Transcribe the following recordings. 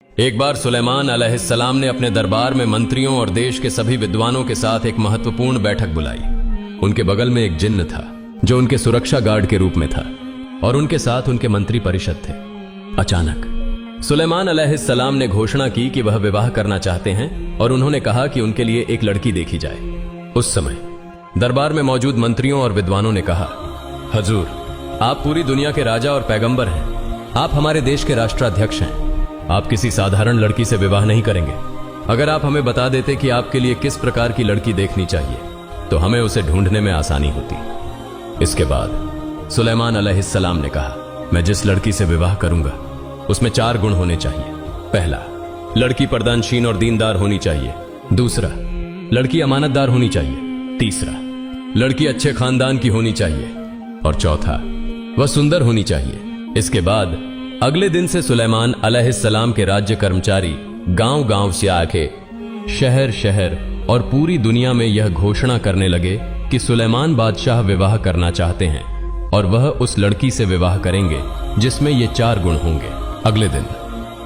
एक बार सुलेमान अलैहिस्सलाम ने अपने दरबार में मंत्रियों और देश के सभी विद्वानों के साथ एक महत्वपूर्ण बैठक बुलाई। उनके बगल में एक जिन्न था जो उनके सुरक्षा गार्ड के रूप में था और उनके साथ उनके मंत्री परिषद थे। अचानक सुलेमान अलैहिस्सलाम ने घोषणा की कि वह विवाह करना चाहते हैं और उन्होंने कहा कि उनके लिए एक लड़की देखी जाए। उस समय दरबार में मौजूद मंत्रियों और विद्वानों ने कहा, हजूर, आप पूरी दुनिया के राजा और पैगंबर हैं। आप हमारे देश के राष्ट्राध्यक्ष हैं। आप किसी साधारण लड़की से विवाह नहीं करेंगे। अगर आप हमें बता देते कि आपके लिए किस प्रकार की लड़की देखनी चाहिए तो हमें उसे ढूंढने में आसानी होती। इसके बाद सुलेमान अलैहिस्सलाम ने कहा, मैं जिस लड़की से विवाह करूंगा उसमें 4 गुण होने चाहिए। पहला, लड़की पर्दानशीन और दीनदार होनी चाहिए। दूसरा, लड़की अमानतदार होनी चाहिए। तीसरा, लड़की अच्छे खानदान की होनी चाहिए। और चौथा, वह सुंदर होनी चाहिए। इसके बाद अगले दिन से सुलेमान अलैहिस्सलाम के राज्य कर्मचारी गांव गांव से आके शहर शहर और पूरी दुनिया में यह घोषणा करने लगे कि सुलेमान बादशाह विवाह करना चाहते हैं और वह उस लड़की से विवाह करेंगे जिसमें ये 4 गुण होंगे। अगले दिन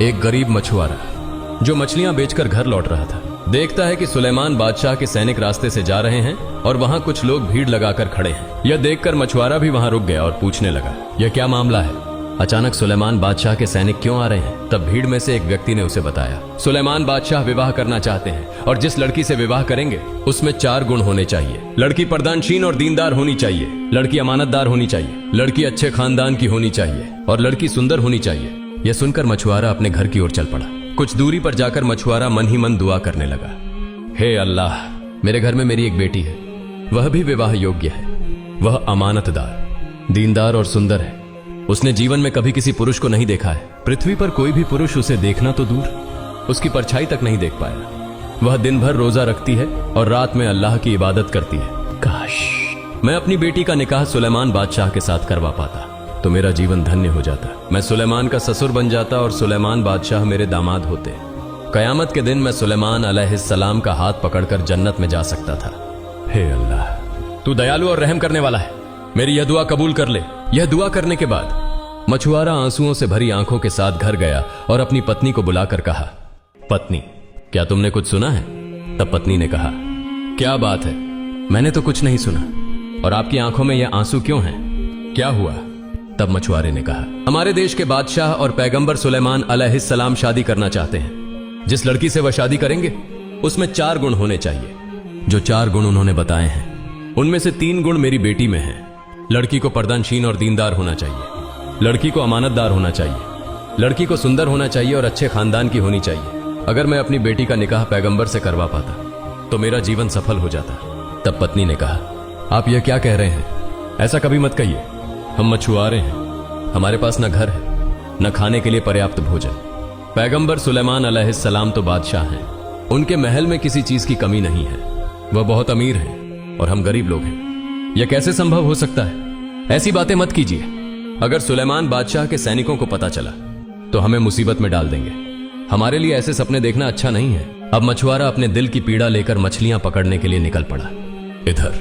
एक गरीब मछुआरा जो मछलियां बेचकर घर लौट रहा था देखता है कि सुलेमान बादशाह के सैनिक रास्ते से जा रहे हैं और वहां कुछ लोग भीड़ लगाकर खड़े हैं। यह देखकर मछुआरा भी वहां रुक गया और पूछने लगा, यह क्या मामला है? अचानक सुलेमान बादशाह के सैनिक क्यों आ रहे हैं? तब भीड़ में से एक व्यक्ति ने उसे बताया, सुलेमान बादशाह विवाह करना चाहते हैं और जिस लड़की से विवाह करेंगे उसमें 4 गुण होने चाहिए। लड़की पर्दानशीन और दीनदार होनी चाहिए, लड़की अमानतदार होनी चाहिए, लड़की अच्छे खानदान की होनी चाहिए और लड़की सुंदर होनी चाहिए। यह सुनकर मछुआरा अपने घर की ओर चल पड़ा। कुछ दूरी पर जाकर मछुआरा मन ही मन दुआ करने लगा, हे अल्लाह, मेरे घर में मेरी एक बेटी है, वह भी विवाह योग्य है। वह अमानतदार, दीनदार और सुंदर है। उसने जीवन में कभी किसी पुरुष को नहीं देखा है। पृथ्वी पर कोई भी पुरुष उसे देखना तो दूर, उसकी परछाई तक नहीं देख पाया। वह दिन भर रोजा रखती है और रात में अल्लाह की इबादत करती है। काश मैं अपनी बेटी का निकाह सुलेमान बादशाह के साथ करवा पाता तो मेरा जीवन धन्य हो जाता। मैं सुलेमान का ससुर बन जाता और सुलेमान बादशाह मेरे दामाद होते। कयामत के दिन मैं सुलेमान अलैहिस्सलाम का हाथ पकड़कर जन्नत में जा सकता था। हे अल्लाह, तू दयालु और रहम करने वाला है, मेरी यह दुआ कबूल कर ले। यह दुआ करने के बाद मछुआरा आंसुओं से भरी आंखों के साथ घर गया और अपनी पत्नी को बुलाकर कहा, पत्नी, क्या तुमने कुछ सुना है? तब पत्नी ने कहा, क्या बात है? मैंने तो कुछ नहीं सुना। और आपकी आंखों में यह आंसू क्यों हैं? क्या हुआ? तब मछुआरे ने कहा, हमारे देश के बादशाह और पैगंबर सुलेमान अलैहिस्सलाम शादी करना चाहते हैं। जिस लड़की से वह शादी करेंगे उसमें 4 गुण होने चाहिए। जो 4 गुण उन्होंने बताए हैं उनमें से 3 गुण मेरी बेटी में हैं। लड़की को पर्दानशीन और दीनदार होना चाहिए, लड़की को अमानतदार होना चाहिए, लड़की को सुंदर होना चाहिए और अच्छे खानदान की होनी चाहिए। अगर मैं अपनी बेटी का निकाह पैगंबर से करवा पाता तो मेरा जीवन सफल हो जाता। तब पत्नी ने कहा, आप यह क्या कह रहे हैं? ऐसा कभी मत कहिए। हम मछुआरे हैं, हमारे पास न घर है न खाने के लिए पर्याप्त भोजन। पैगंबर सुलेमान अलैहिस्सलाम तो बादशाह हैं, उनके महल में किसी चीज की कमी नहीं है। वह बहुत अमीर हैं और हम गरीब लोग हैं। यह कैसे संभव हो सकता है? ऐसी बातें मत कीजिए। अगर सुलेमान बादशाह के सैनिकों को पता चला तो हमें मुसीबत में डाल देंगे। हमारे लिए ऐसे सपने देखना अच्छा नहीं है। अब मछुआरा अपने दिल की पीड़ा लेकर मछलियां पकड़ने के लिए निकल पड़ा। इधर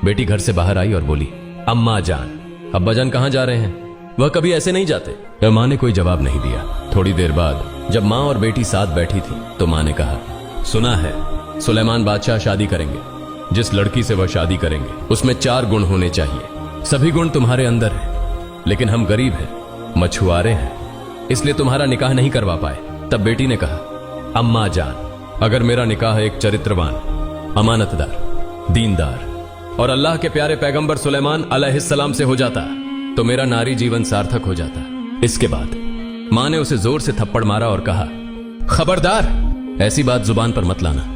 बेटी घर से बाहर आई और बोली, अम्मा जान, अब्बाजान कहां जा रहे हैं? वह कभी ऐसे नहीं जाते। मां ने कोई जवाब नहीं दिया। थोड़ी देर बाद जब मां और बेटी साथ बैठी थी तो मां ने कहा, सुना है सुलेमान बादशाह शादी करेंगे। जिस लड़की से वह शादी करेंगे उसमें 4 गुण होने चाहिए। सभी गुण तुम्हारे अंदर हैं, लेकिन हम गरीब हैं, मछुआरे हैं, इसलिए तुम्हारा निकाह नहीं करवा पाए। तब बेटी ने कहा, अम्मा जान, अगर मेरा निकाह एक चरित्रवान, अमानतदार, दीनदार और अल्लाह के प्यारे पैगंबर सुलेमान अलैहिस्सलाम से हो जाता तो मेरा नारी जीवन सार्थक हो जाता। इसके बाद मां ने उसे जोर से थप्पड़ मारा और कहा, खबरदार, ऐसी बात जुबान पर मत लाना।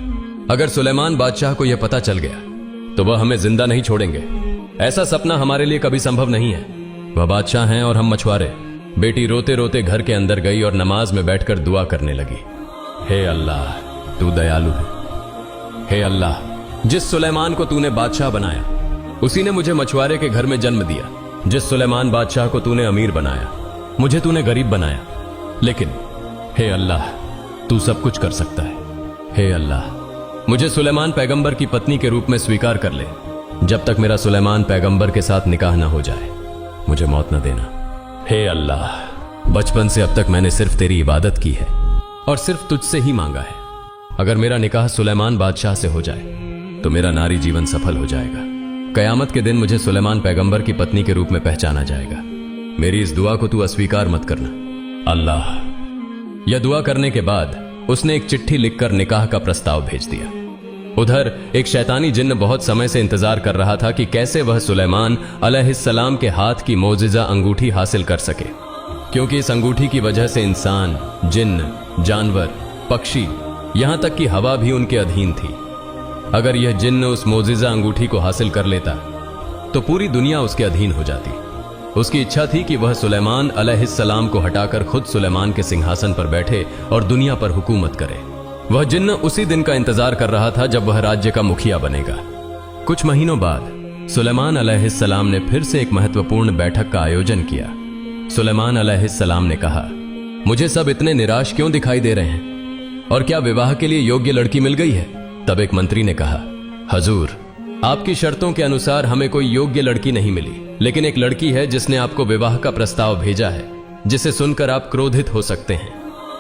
अगर सुलेमान बादशाह को यह पता चल गया तो वह हमें जिंदा नहीं छोड़ेंगे। ऐसा सपना हमारे लिए कभी संभव नहीं है। वह बादशाह हैं और हम मछुआरे। बेटी रोते रोते घर के अंदर गई और नमाज में बैठकर दुआ करने लगी, हे अल्लाह, तू दयालु है। हे अल्लाह, जिस सुलेमान को तूने बादशाह बनाया उसी ने मुझे मछुआरे के घर में जन्म दिया। जिस सुलेमान बादशाह को तूने अमीर बनाया मुझे तूने गरीब बनाया। लेकिन हे अल्लाह, तू सब कुछ कर सकता है। हे अल्लाह, मुझे सुलेमान पैगंबर की पत्नी के रूप में स्वीकार कर ले। जब तक मेरा सुलेमान पैगंबर के साथ निकाह ना हो जाए मुझे मौत न देना। हे अल्लाह, बचपन से अब तक मैंने सिर्फ तेरी इबादत की है, और सिर्फ तुझसे ही मांगा है। अगर मेरा निकाह सुलेमान बादशाह से हो जाए तो मेरा नारी जीवन सफल हो जाएगा। कयामत के दिन मुझे सुलेमान पैगंबर की पत्नी के रूप में पहचाना जाएगा। मेरी इस दुआ को तू अस्वीकार मत करना। अल्लाह। यह दुआ करने के बाद उसने एक चिट्ठी लिखकर निकाह का प्रस्ताव भेज दिया। उधर एक शैतानी जिन्न बहुत समय से इंतजार कर रहा था कि कैसे वह सुलेमान अलैहिस्सलाम के हाथ की मोजिजा अंगूठी हासिल कर सके, क्योंकि इस अंगूठी की वजह से इंसान, जिन्न, जानवर, पक्षी, यहां तक कि हवा भी उनके अधीन थी। अगर यह जिन्न उस मोजिजा अंगूठी को हासिल कर लेता तो पूरी दुनिया उसके अधीन हो जाती। उसकी इच्छा थी कि वह सुलेमान अलैहिस्सलाम को हटाकर खुद सुलेमान के सिंहासन पर बैठे और दुनिया पर हुकूमत करे। वह जिन्न उसी दिन का इंतजार कर रहा था जब वह राज्य का मुखिया बनेगा। कुछ महीनों बाद सुलेमान अलैहिस्सलाम ने फिर से एक महत्वपूर्ण बैठक का आयोजन किया। सुलेमान अलैहिस्सलाम ने कहा, मुझे सब इतने निराश क्यों दिखाई दे रहे हैं, और क्या विवाह के लिए योग्य लड़की मिल गई है? तब एक मंत्री ने कहा, हजूर, आपकी शर्तों के अनुसार हमें कोई योग्य लड़की नहीं मिली, लेकिन एक लड़की है जिसने आपको विवाह का प्रस्ताव भेजा है, जिसे सुनकर आप क्रोधित हो सकते हैं।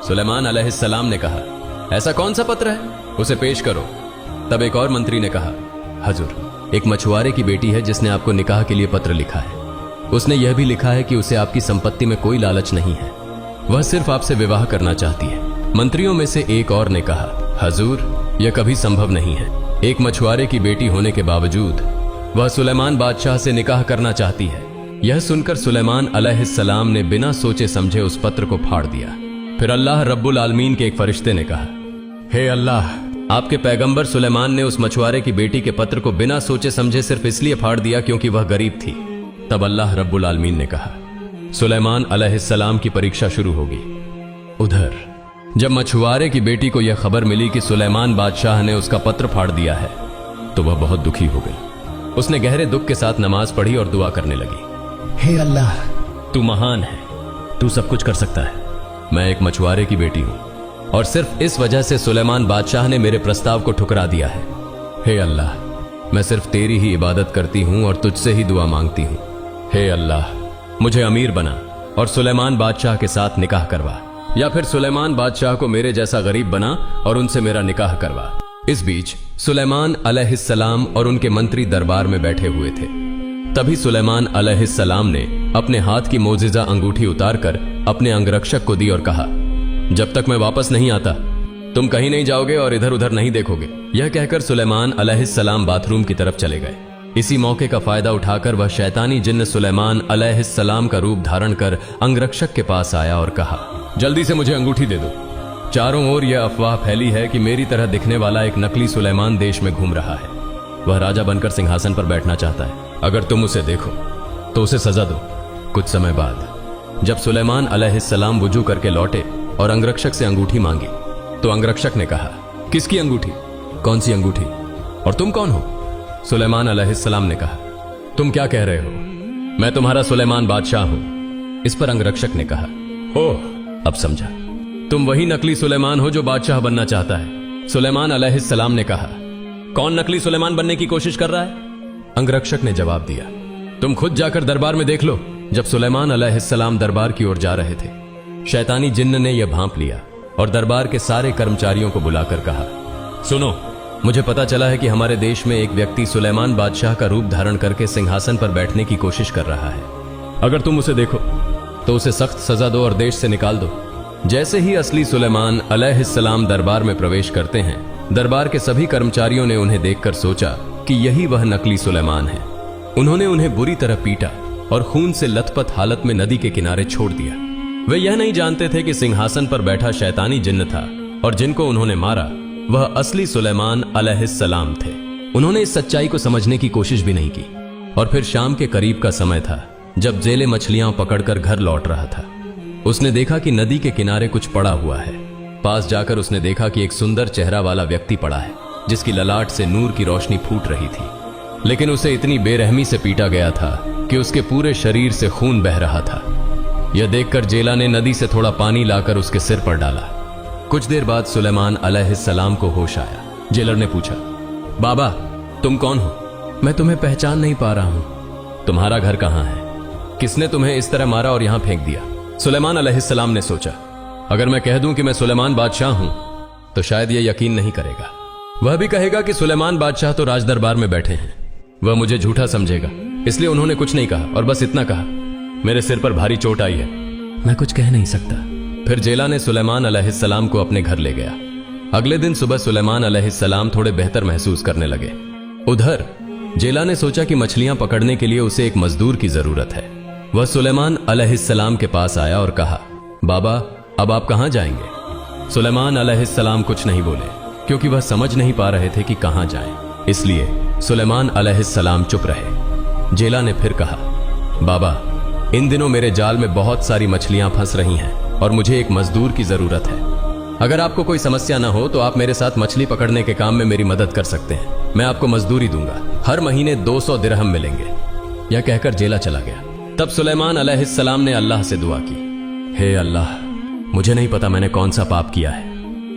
सुलेमान अलैहिस्सलाम ने कहा, ऐसा कौन सा पत्र है, उसे पेश करो। तब एक और मंत्री ने कहा, हजूर, एक मछुआरे की बेटी है जिसने आपको निकाह के लिए पत्र लिखा है। उसने यह भी लिखा है कि उसे आपकी संपत्ति में कोई लालच नहीं है, वह सिर्फ आपसे विवाह करना चाहती है। मंत्रियों में से एक और ने कहा, हजूर, यह कभी संभव नहीं है। एक मछुआरे की बेटी होने के बावजूद वह सुलेमान बादशाह से निकाह करना चाहती है। यह सुनकर सुलेमान अलैहिस्सलाम ने बिना सोचे समझे उस पत्र को फाड़ दिया। फिर अल्लाह रब्बुल आलमीन के एक फरिश्ते ने कहा, हे अल्लाह, आपके पैगंबर सुलेमान ने उस मछुआरे की बेटी के पत्र को बिना सोचे समझे सिर्फ इसलिए फाड़ दिया क्योंकि वह गरीब थी। तब अल्लाह रब्बुल आलमीन ने कहा, सुलेमान अलैहिस्सलाम की परीक्षा शुरू होगी। उधर जब मछुआरे की बेटी को यह खबर मिली कि सुलेमान बादशाह ने उसका पत्र फाड़ दिया है तो वह बहुत दुखी हो गई। उसने गहरे दुख के साथ नमाज पढ़ी और दुआ करने लगी, हे अल्लाह, तू महान है, तू सब कुछ कर सकता है। मैं एक मछुआरे की बेटी हूं और सिर्फ इस वजह से सुलेमान बादशाह ने मेरे प्रस्ताव को ठुकरा दिया है। हे अल्लाह, मैं सिर्फ तेरी ही इबादत करती हूं और तुझसे ही दुआ मांगती हूं। हे अल्लाह, मुझे अमीर बना और सुलेमान बादशाह के साथ निकाह करवा, या फिर सुलेमान बादशाह को मेरे जैसा गरीब बना और उनसे मेरा निकाह करवा। इस बीच सुलेमान अलैहिस्सलाम और उनके मंत्री दरबार में बैठे हुए थे। तभी सुलेमान अलैहिस्सलाम ने अपने हाथ की मोजिजा अंगूठी उतारकर अपने अंगरक्षक को दी और कहा, जब तक मैं वापस नहीं आता तुम कहीं नहीं जाओगे और इधर उधर नहीं देखोगे। यह कहकर सुलेमान अलैहिस्सलाम बाथरूम की तरफ चले गए। इसी मौके का फायदा उठाकर वह शैतानी जिन्न सुलेमान अलैहिस्सलाम का रूप धारण कर अंगरक्षक के पास आया और कहा, जल्दी से मुझे अंगूठी दे दो। चारों ओर यह अफवाह फैली है कि मेरी तरह दिखने वाला एक नकली सुलेमान देश में घूम रहा है। वह राजा बनकर सिंहासन पर बैठना चाहता है। अगर तुम उसे देखो तो उसे सजा दो। कुछ समय बाद जब सुलेमान अलैहिस्सलाम वुजू करके लौटे और अंगरक्षक से अंगूठी मांगी तो अंगरक्षक ने कहा, किसकी अंगूठी? कौन सी अंगूठी? और तुम कौन हो? सुलेमान अलैहिस्सलाम ने कहा, तुम क्या कह रहे हो? मैं तुम्हारा सुलेमान बादशाह हूं। इस पर अंगरक्षक ने कहा, ओह, अब समझा, तुम वही नकली सुलेमान हो जो बादशाह बनना चाहता है। सुलेमान अलैहिस्सलाम ने कहा, कौन नकली सुलेमान बनने की कोशिश कर रहा है? अंगरक्षक ने जवाब दिया, तुम खुद जाकर दरबार में देख लो। जब सुलेमान अलैहिस्सलाम दरबार की ओर जा रहे थे, शैतानी जिन्न ने यह भांप लिया और दरबार के सारे कर्मचारियों को बुलाकर कहा, सुनो, मुझे पता चला है कि हमारे देश में एक व्यक्ति सुलेमान बादशाह का रूप धारण करके सिंहासन पर बैठने की कोशिश कर रहा है। अगर तुम उसे देखो तो उसे सख्त सजा दो और देश से निकाल दो। जैसे ही असली सुलेमान अलैहिस्सलाम दरबार में प्रवेश करते हैं, दरबार के सभी कर्मचारियों ने उन्हें देखकर सोचा कि यही वह नकली सुलेमान है। उन्होंने उन्हें बुरी तरह पीटा और खून से लथपथ हालत में नदी के किनारे छोड़ दिया। वे यह नहीं जानते थे कि सिंहासन पर बैठा शैतानी जिन्न था और जिनको उन्होंने मारा वह असली सुलेमान अलैहिस्सलाम थे। उन्होंने इस सच्चाई को समझने की कोशिश भी नहीं की। और फिर शाम के करीब का समय था जब जेले मछलियां पकड़कर घर लौट रहा था। उसने देखा कि नदी के किनारे कुछ पड़ा हुआ है। पास जाकर उसने देखा कि एक सुंदर चेहरा वाला व्यक्ति पड़ा है जिसकी ललाट से नूर की रोशनी फूट रही थी, लेकिन उसे इतनी बेरहमी से पीटा गया था कि उसके पूरे शरीर से खून बह रहा था। यह देखकर जेला ने नदी से थोड़ा पानी लाकर उसके सिर पर डाला। कुछ देर बाद सुलेमान अलैहिस्सलाम को होश आया। जेलर ने पूछा, बाबा, तुम कौन हो? मैं तुम्हें पहचान नहीं पा रहा हूं। तुम्हारा घर कहां है? किसने तुम्हें इस तरह मारा और यहां फेंक दिया? सुलेमान अलैहिस्सलाम ने सोचा, अगर मैं कह दूं कि मैं सुलेमान बादशाह हूं तो शायद यह यकीन नहीं करेगा। वह भी कहेगा कि सुलेमान बादशाह तो राज दरबार में बैठे हैं। वह मुझे झूठा समझेगा, इसलिए उन्होंने कुछ नहीं कहा और बस इतना कहा, मेरे सिर पर भारी चोट आई है, मैं कुछ कह नहीं सकता। फिर जेला ने सुलेमान अलैहिस्सलाम को अपने घर ले गया। अगले दिन सुबह सुलेमान अलैहिस्सलाम थोड़े बेहतर महसूस करने लगे। उधर जेला ने सोचा कि मछलियां पकड़ने के लिए उसे एक मजदूर की जरूरत है। वह सुलेमान अलैहिस्सलाम के पास आया और कहा, बाबा अब आप कहां जाएंगे? सुलेमान अलैहिस्सलाम कुछ नहीं बोले, क्योंकि वह समझ नहीं पा रहे थे कि कहां जाएं। इसलिए सुलेमान अलैहिस्सलाम चुप रहे। जेला ने फिर कहा, बाबा इन दिनों मेरे जाल में बहुत सारी मछलियां फंस रही हैं और मुझे एक मजदूर की जरूरत है। अगर आपको कोई समस्या ना हो तो आप मेरे साथ मछली पकड़ने के काम में मेरी मदद कर सकते हैं। मैं आपको मजदूरी दूंगा, हर महीने 200 दिरहम मिलेंगे। यह कहकर जेला चला गया। तब सुलेमान अलैहिस्सलाम ने अल्लाह से दुआ की, हे अल्लाह, मुझे नहीं पता मैंने कौन सा पाप किया है।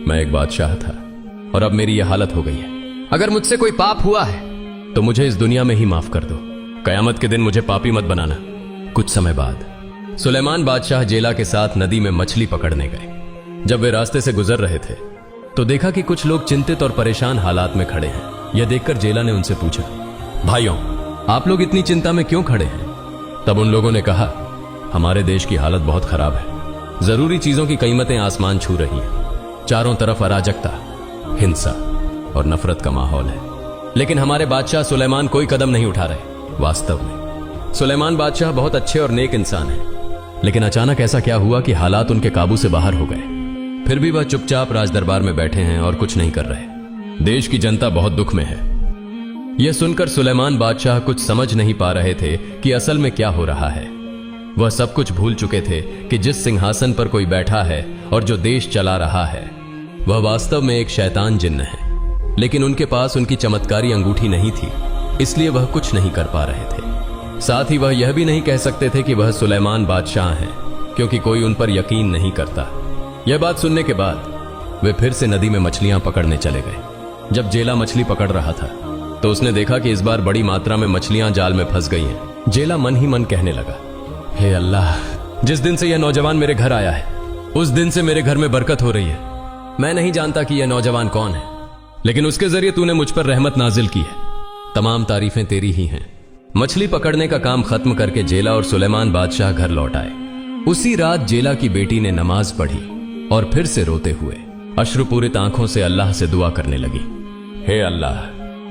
मैं एक बादशाह था और अब मेरी यह हालत हो गई है। अगर मुझसे कोई पाप हुआ है तो मुझे इस दुनिया में ही माफ कर दो। कयामत के दिन मुझे पापी मत बनाना। कुछ समय बाद सुलेमान बादशाह जेला के साथ नदी में मछली पकड़ने गए। जब वे रास्ते से गुजर रहे थे तो देखा कि कुछ लोग चिंतित और परेशान हालात में खड़े हैं। यह देखकर जेला ने उनसे पूछा, भाइयों आप लोग इतनी चिंता में क्यों खड़े हैं? तब उन लोगों ने कहा, हमारे देश की हालत बहुत खराब है। जरूरी चीजों की कीमतें आसमान छू रही हैं। चारों तरफ अराजकता, हिंसा और नफरत का माहौल है, लेकिन हमारे बादशाह सुलेमान कोई कदम नहीं उठा रहे। वास्तव में सुलेमान बादशाह बहुत अच्छे और नेक इंसान हैं, लेकिन अचानक ऐसा क्या हुआ कि हालात उनके काबू से बाहर हो गए। फिर भी वह चुपचाप राज दरबार में बैठे हैं और कुछ नहीं कर रहे। देश की जनता बहुत दुख में है। यह सुनकर सुलेमान बादशाह कुछ समझ नहीं पा रहे थे कि असल में क्या हो रहा है। वह सब कुछ भूल चुके थे कि जिस सिंहासन पर कोई बैठा है और जो देश चला रहा है वह वास्तव में एक शैतान जिन्न है। लेकिन उनके पास उनकी चमत्कारी अंगूठी नहीं थी, इसलिए वह कुछ नहीं कर पा रहे थे। साथ ही वह यह भी नहीं कह सकते थे कि वह सुलेमान बादशाह हैं, क्योंकि कोई उन पर यकीन नहीं करता। यह बात सुनने के बाद वे फिर से नदी में मछलियां पकड़ने चले गए। जब जेला मछली पकड़ रहा था तो उसने देखा कि इस बार बड़ी मात्रा में मछलियां जाल में फंस गई हैं। जेला मन ही मन कहने लगा, हे अल्लाह, जिस दिन से यह नौजवान मेरे घर आया है उस दिन से मेरे घर में बरकत हो रही है। मैं नहीं जानता कि यह नौजवान कौन है, लेकिन उसके जरिए तूने मुझ पर रहमत नाजिल की है। तमाम तारीफें तेरी ही हैं। मछली पकड़ने का काम खत्म करके जेला और सुलेमान बादशाह घर लौट आए। उसी रात जेला की बेटी ने नमाज पढ़ी और फिर से रोते हुए अश्रुपूरित आंखों से अल्लाह से दुआ करने लगी, हे अल्लाह,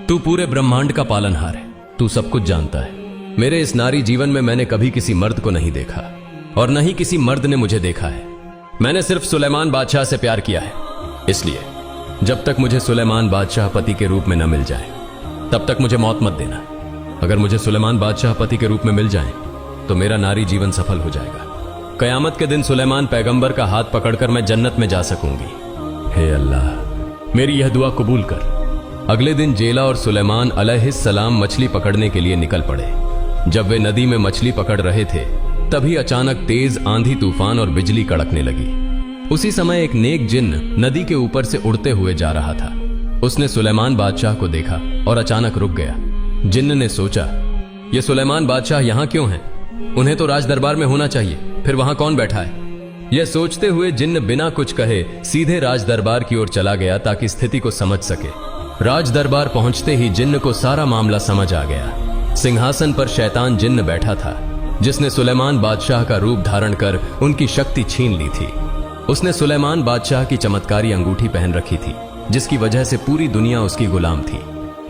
तू पूरे ब्रह्मांड का पालनहार है, तू सब कुछ जानता है। मेरे इस नारी जीवन में मैंने कभी किसी मर्द को नहीं देखा और न ही किसी मर्द ने मुझे देखा है। मैंने सिर्फ सुलेमान बादशाह से प्यार किया है, इसलिए जब तक मुझे सुलेमान बादशाह पति के रूप में न मिल जाए तब तक मुझे मौत मत देना। अगर मुझे सुलेमान बादशाह पति के रूप में मिल जाए तो मेरा नारी जीवन सफल हो जाएगा। कयामत के दिन सुलेमान पैगंबर का हाथ पकड़कर मैं जन्नत में जा सकूंगी। हे अल्लाह, मेरी यह दुआ कबूल कर। अगले दिन जेला और सुलेमान अलैहिस्सलाम मछली पकड़ने के लिए निकल पड़े। जब वे नदी में मछली पकड़ रहे थे तभी अचानक तेज आंधी तूफान और बिजली कड़कने लगी। उसी समय एक नेक जिन्न नदी के ऊपर से उड़ते हुए जा रहा था। उसने सुलेमान बादशाह को देखा और अचानक रुक गया। जिन्न ने सोचा, ये सुलेमान बादशाह यहां क्यों हैं? उन्हें तो राज दरबार में होना चाहिए, फिर वहां कौन बैठा है? यह सोचते हुए जिन्न बिना कुछ कहे सीधे राज दरबार की ओर चला गया ताकि स्थिति को समझ सके। राज दरबार पहुंचते ही जिन्न को सारा मामला समझ आ गया। सिंहासन पर शैतान जिन्न बैठा था, जिसने सुलेमान बादशाह का रूप धारण कर उनकी शक्ति छीन ली थी। उसने सुलेमान बादशाह की चमत्कारी अंगूठी पहन रखी थी, जिसकी वजह से पूरी दुनिया उसकी गुलाम थी।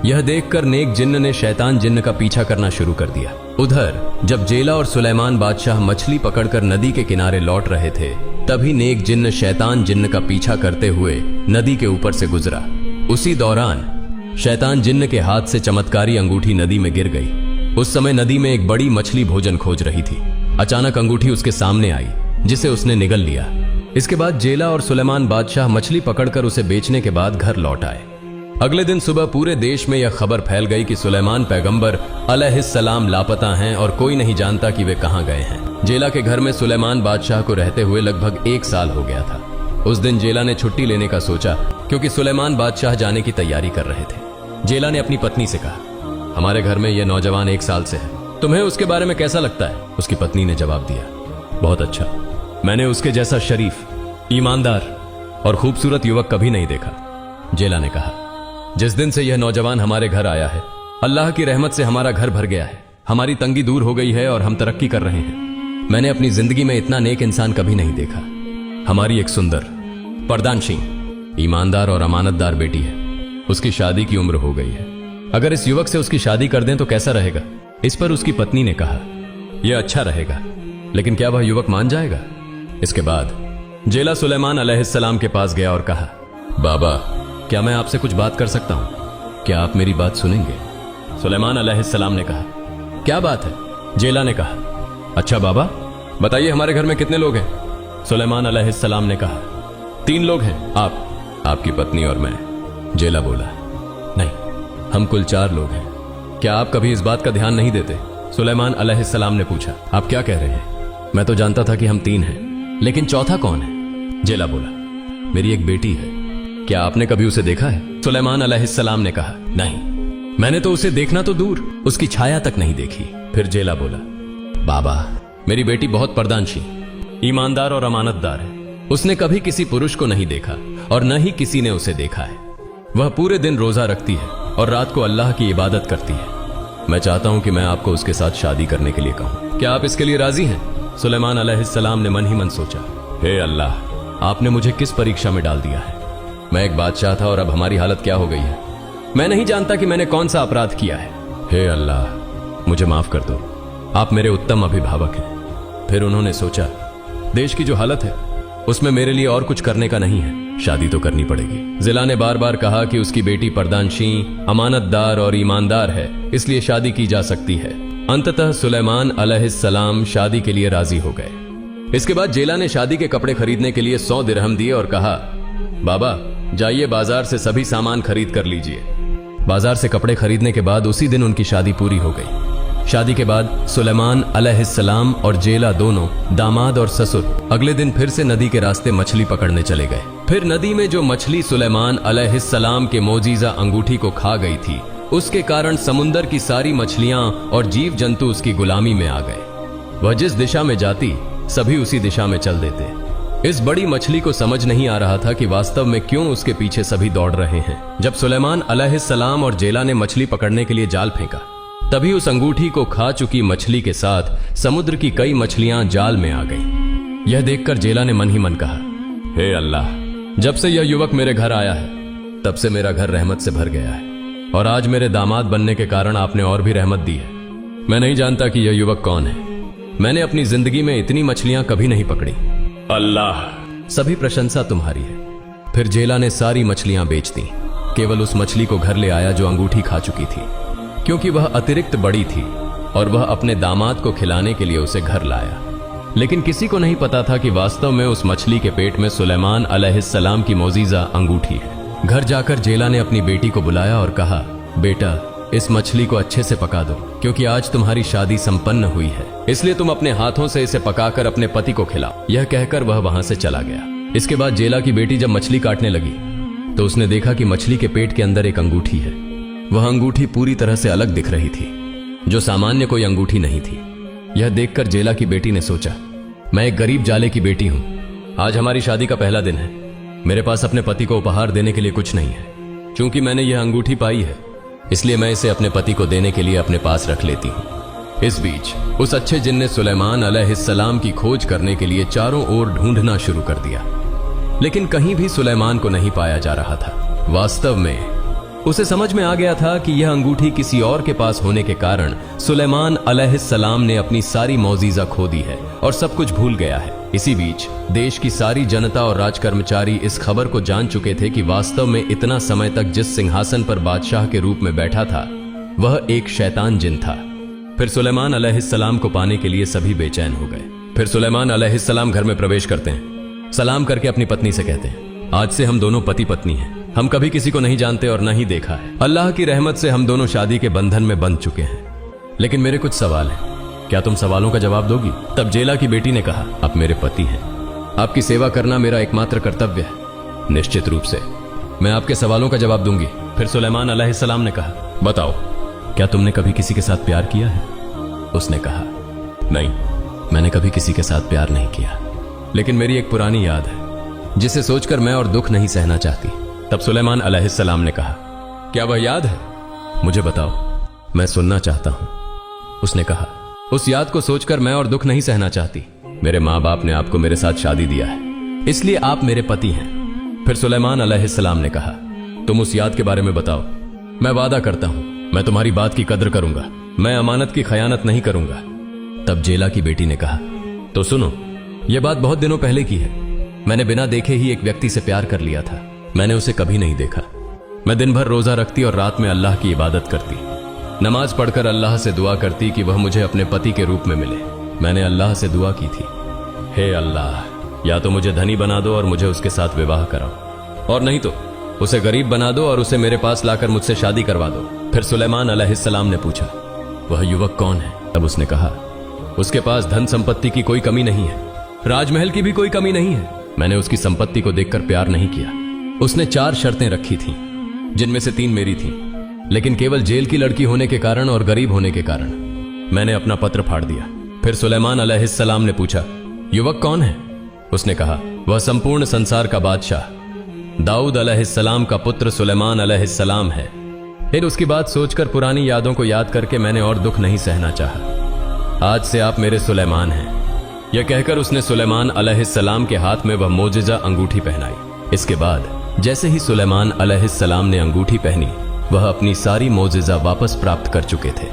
यह देखकर नेक जिन्न ने शैतान जिन्न का पीछा करना शुरू कर दिया। उधर जब जेला और सुलेमान बादशाह मछली पकड़कर नदी के किनारे लौट रहे थे तभी नेक जिन्न शैतान जिन्न का पीछा करते हुए नदी के ऊपर से गुजरा। उसी दौरान शैतान जिन्न के हाथ से चमत्कारी अंगूठी नदी में गिर गई। उस समय नदी में एक बड़ी मछली भोजन खोज रही थी। अचानक अंगूठी उसके सामने आई, जिसे उसने निगल लिया। इसके बाद जेला और सुलेमान बादशाह मछली पकड़कर उसे बेचने के बाद घर लौट आए। अगले दिन सुबह पूरे देश में यह खबर फैल गई कि सुलेमान पैगंबर अलैहिस्सलाम लापता हैं और कोई नहीं जानता कि वे कहां गए हैं। जेला के घर में सुलेमान बादशाह को रहते हुए लगभग 1 साल हो गया था। उस दिन जेला ने छुट्टी लेने का सोचा क्योंकि सुलेमान बादशाह जाने की तैयारी कर रहे थे। जेला ने अपनी पत्नी से कहा, हमारे घर में यह नौजवान 1 साल से है, तुम्हें उसके बारे में कैसा लगता है? उसकी पत्नी ने जवाब दिया, बहुत अच्छा। मैंने उसके जैसा शरीफ, ईमानदार और खूबसूरत युवक कभी नहीं देखा। जेला ने कहा, जिस दिन से यह नौजवान हमारे घर आया है, अल्लाह की रहमत से हमारा घर भर गया है, हमारी तंगी दूर हो गई है और हम तरक्की कर रहे हैं। मैंने अपनी जिंदगी में इतना नेक इंसान कभी नहीं देखा। हमारी एक सुंदर, पर्दानशीन, ईमानदार और अमानतदार बेटी है। उसकी शादी की उम्र हो गई है। अगर इस युवक से उसकी शादी कर दें तो कैसा रहेगा? इस पर उसकी पत्नी ने कहा, यह अच्छा रहेगा, लेकिन क्या वह युवक मान जाएगा? इसके बाद जेला सुलेमान अलैहिस्सलाम के पास गया और कहा, बाबा, क्या मैं आपसे कुछ बात कर सकता हूं? क्या आप मेरी बात सुनेंगे? सुलेमान अलैहिस्सलाम ने कहा, क्या बात है? जेला ने कहा, अच्छा बाबा, बताइए हमारे घर में कितने लोग हैं? सुलेमान अलैहिस्सलाम ने कहा, 3 लोग हैं, आपकी पत्नी और मैं। जेला बोला, नहीं, हम कुल 4 लोग हैं। क्या आप कभी इस बात का ध्यान नहीं देते? सुलेमान अलैहिस्सलाम ने पूछा, आप क्या कह रहे हैं? मैं तो जानता था कि हम 3 हैं, लेकिन चौथा कौन है? जेला बोला, मेरी एक बेटी है। क्या आपने कभी उसे देखा है? सुलेमान अलैहिस्सलाम ने कहा, नहीं, मैंने तो उसे देखना तो दूर, उसकी छाया तक नहीं देखी। फिर जेला बोला, बाबा, मेरी बेटी बहुत पर्दानशीन, ईमानदार और अमानतदार है। उसने कभी किसी पुरुष को नहीं देखा और न ही किसी ने उसे देखा है। वह पूरे दिन रोजा रखती है और रात को अल्लाह की इबादत करती है। मैं चाहता हूं कि मैं आपको उसके साथ शादी करने के लिए कहूं। क्या आप इसके लिए राजी हैं? सुलेमान अलैहिस्सलाम ने मन ही मन सोचा, हे अल्लाह, आपने मुझे किस परीक्षा में डाल दिया है? मैं एक बादशाह था और अब हमारी हालत क्या हो गई है? मैं नहीं जानता कि मैंने कौन सा अपराध किया है। हे अल्लाह, मुझे माफ कर दो, आप मेरे उत्तम अभिभावक हैं। फिर उन्होंने सोचा, देश की जो हालत है उसमें मेरे लिए और कुछ करने का नहीं है, शादी तो करनी पड़ेगी। जिला ने बार बार कहा कि उसकी बेटी पर्दानशीन, अमानतदार और ईमानदार है, इसलिए शादी की जा सकती है। अंततः सुलेमान अलैहिस्सलाम शादी के लिए राजी हो गए। इसके बाद जेला ने शादी के कपड़े खरीदने के लिए 100 दिरहम दिए और कहा, बाबा, जाइए बाजार से सभी सामान खरीद कर लीजिए। बाजार से कपड़े खरीदने के बाद उसी दिन उनकी शादी पूरी हो गई। शादी के बाद सुलेमान अलैहिस्सलाम और जेला दोनों, दामाद और ससुर, अगले दिन फिर से नदी के रास्ते मछली पकड़ने चले गए। फिर नदी में जो मछली सुलेमान अलैहिस्सलाम के मोजीजा अंगूठी को खा गई थी, उसके कारण समुंदर की सारी मछलियां और जीव जंतु उसकी गुलामी में आ गए। वह जिस दिशा में जाती, सभी उसी दिशा में चल देते। इस बड़ी मछली को समझ नहीं आ रहा था कि वास्तव में क्यों उसके पीछे सभी दौड़ रहे हैं। जब सुलेमान अलैहिस्सलाम और जेला ने मछली पकड़ने के लिए जाल फेंका, तभी उस अंगूठी को खा चुकी मछली के साथ समुद्र की कई मछलियां जाल में आ गईं। यह देखकर जेला ने मन ही मन कहा, हे अल्लाह, जब से यह युवक मेरे घर आया है, तब से मेरा घर रहमत से भर गया है और आज मेरे दामाद बनने के कारण आपने और भी रहमत दी है। मैं नहीं जानता कि यह युवक कौन है। मैंने अपनी जिंदगी में इतनी मछलियां कभी नहीं पकड़ी। अल्लाह, सभी प्रशंसा तुम्हारी है। फिर जेला ने सारी मछलियां बेच दी, केवल उस मछली को घर ले आया जो अंगूठी खा चुकी थी, क्योंकि वह अतिरिक्त बड़ी थी और वह अपने दामाद को खिलाने के लिए उसे घर लाया। लेकिन किसी को नहीं पता था कि वास्तव में उस मछली के पेट में सुलेमान अलैहिस्सलाम की मोजीजा अंगूठी है। घर जाकर जेला ने अपनी बेटी को बुलाया और कहा, बेटा, इस मछली को अच्छे से पका दो, क्योंकि आज तुम्हारी शादी संपन्न हुई है, इसलिए तुम अपने हाथों से इसे पकाकर अपने पति को खिलाओ। यह कहकर वह वहां से चला गया। इसके बाद जेला की बेटी जब मछली काटने लगी तो उसने देखा कि मछली के पेट के अंदर एक अंगूठी है। वह अंगूठी पूरी तरह से अलग दिख रही थी, जो सामान्य कोई अंगूठी नहीं थी। यह देखकर जेला की बेटी ने सोचा, मैं एक गरीब जाले की बेटी हूं, आज हमारी शादी का पहला दिन है, मेरे पास अपने पति को उपहार देने के लिए कुछ नहीं है। चूंकि मैंने यह अंगूठी पाई है, इसलिए मैं इसे अपने पति को देने के लिए अपने पास रख लेती हूं। इस बीच उस अच्छे जिन ने सुलेमान अलैहिस्सलाम की खोज करने के लिए चारों ओर ढूंढना शुरू कर दिया, लेकिन कहीं भी सुलेमान को नहीं पाया जा रहा था। वास्तव में उसे समझ में आ गया था कि यह अंगूठी किसी और के पास होने के कारण सुलेमान अलैहिस्सलाम ने अपनी सारी मौजीजा खो दी है और सब कुछ भूल गया है। इसी बीच देश की सारी जनता और राजकर्मचारी इस खबर को जान चुके थे कि वास्तव में इतना समय तक जिस सिंहासन पर बादशाह के रूप में बैठा था, वह एक शैतान जिन था। फिर सुलेमान अलैहिस्सलाम को पाने के लिए सभी बेचैन हो गए। फिर सुलेमान अलैहिस्सलाम घर में प्रवेश करते हैं, सलाम करके अपनी पत्नी से कहते हैं, आज से हम दोनों पति पत्नी हैं। हम कभी किसी को नहीं जानते और न ही देखा है। अल्लाह की रहमत से हम दोनों शादी के बंधन में बंध चुके हैं। लेकिन मेरे कुछ सवाल हैं, क्या तुम सवालों का जवाब दोगी? तब जेला की बेटी ने कहा, आप मेरे पति हैं, आपकी सेवा करना मेरा एकमात्र कर्तव्य है। निश्चित रूप से मैं आपके सवालों का जवाब दूंगी। फिर सुलेमान अलैहिस्सलाम ने कहा, बताओ, क्या तुमने कभी किसी के साथ प्यार किया है? उसने कहा, नहीं, मैंने कभी किसी के साथ प्यार नहीं किया, लेकिन मेरी एक पुरानी याद है। जिसे सोचकर मैं और दुख नहीं सहना चाहती। तब सुलेमान अलैहिस्सलाम ने कहा, क्या वह याद है? मुझे बताओ, मैं सुनना चाहता हूं। उसने कहा, उस याद को सोचकर मैं और दुख नहीं सहना चाहती। मेरे माँ बाप ने आपको मेरे साथ शादी दिया है, इसलिए आप मेरे पति हैं। फिर सुलेमान अलैहिस्सलाम ने कहा, तुम उस याद के बारे में बताओ। मैं वादा करता हूं, मैं तुम्हारी बात की कद्र करूंगा, मैं अमानत की खयानत नहीं करूंगा। तब जेला की बेटी ने कहा, तो सुनो, यह बात बहुत दिनों पहले की है। मैंने बिना देखे ही एक व्यक्ति से प्यार कर लिया था। मैंने उसे कभी नहीं देखा। मैं दिन भर रोजा रखती और रात में अल्लाह की इबादत करती, नमाज पढ़कर अल्लाह से दुआ करती कि वह मुझे अपने पति के रूप में मिले। मैंने अल्लाह से दुआ की थी, हे अल्लाह, या तो मुझे धनी बना दो और मुझे उसके साथ विवाह कराओ, और नहीं तो उसे गरीब बना दो और उसे मेरे पास लाकर मुझसे शादी करवा दो। फिर सुलेमान अलैहिस्सलाम ने पूछा, वह युवक कौन है? तब उसने कहा, उसके पास धन संपत्ति की कोई कमी नहीं है, राजमहल की भी कोई कमी नहीं है। मैंने उसकी संपत्ति को देखकर प्यार नहीं किया। उसने 4 शर्तें रखी थीं, जिनमें से 3 मेरी थीं, लेकिन केवल जेल की लड़की होने के कारण और गरीब होने के कारण मैंने अपना पत्र फाड़ दिया। फिर सुलेमान अलैहिस्सलाम ने पूछा, युवक कौन है? उसने कहा, वह संपूर्ण संसार का बादशाह दाऊद अलैहिस्सलाम का पुत्र सुलेमान अलैहिस्सलाम है। फिर उसकी बात सोचकर पुरानी यादों को याद करके मैंने और दुख नहीं सहना चाहा। आज से आप मेरे सुलेमान हैं। यह कहकर उसने सुलेमान अलैहिस्सलाम के हाथ में वह मोजिजा अंगूठी पहनाई। इसके बाद जैसे ही सुलेमान अलैहिस्सलाम ने अंगूठी पहनी, वह अपनी सारी मोजिजा वापस प्राप्त कर चुके थे।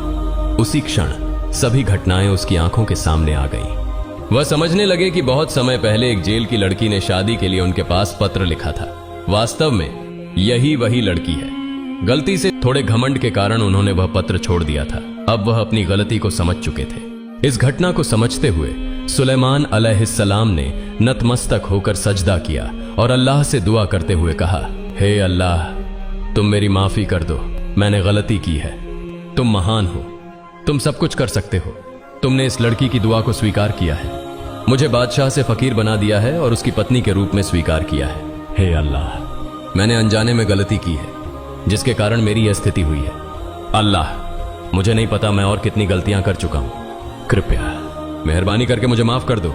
उसी क्षण सभी घटनाएं उसकी आंखों के सामने आ गईं। वह समझने लगे कि बहुत समय पहले एक जेल की लड़की ने शादी के लिए उनके पास पत्र लिखा था। वास्तव में यही वही लड़की है। गलती से थोड़े घमंड के कारण उन्होंने वह पत्र छोड़ दिया था। अब वह अपनी गलती को समझ चुके थे। इस घटना को समझते हुए सुलेमान अलैहिस्सलाम ने नतमस्तक होकर सजदा किया और अल्लाह से दुआ करते हुए कहा, हे अल्लाह, तुम मेरी माफी कर दो, मैंने गलती की है। तुम महान हो, तुम सब कुछ कर सकते हो। तुमने इस लड़की की दुआ को स्वीकार किया है, मुझे बादशाह से फकीर बना दिया है और उसकी पत्नी के रूप में स्वीकार किया है। हे अल्लाह, मैंने अनजाने में गलती की है, जिसके कारण मेरी यह स्थिति हुई है। अल्लाह, मुझे नहीं पता मैं और कितनी गलतियां कर चुका हूं। कृपया मेहरबानी करके मुझे माफ कर दो।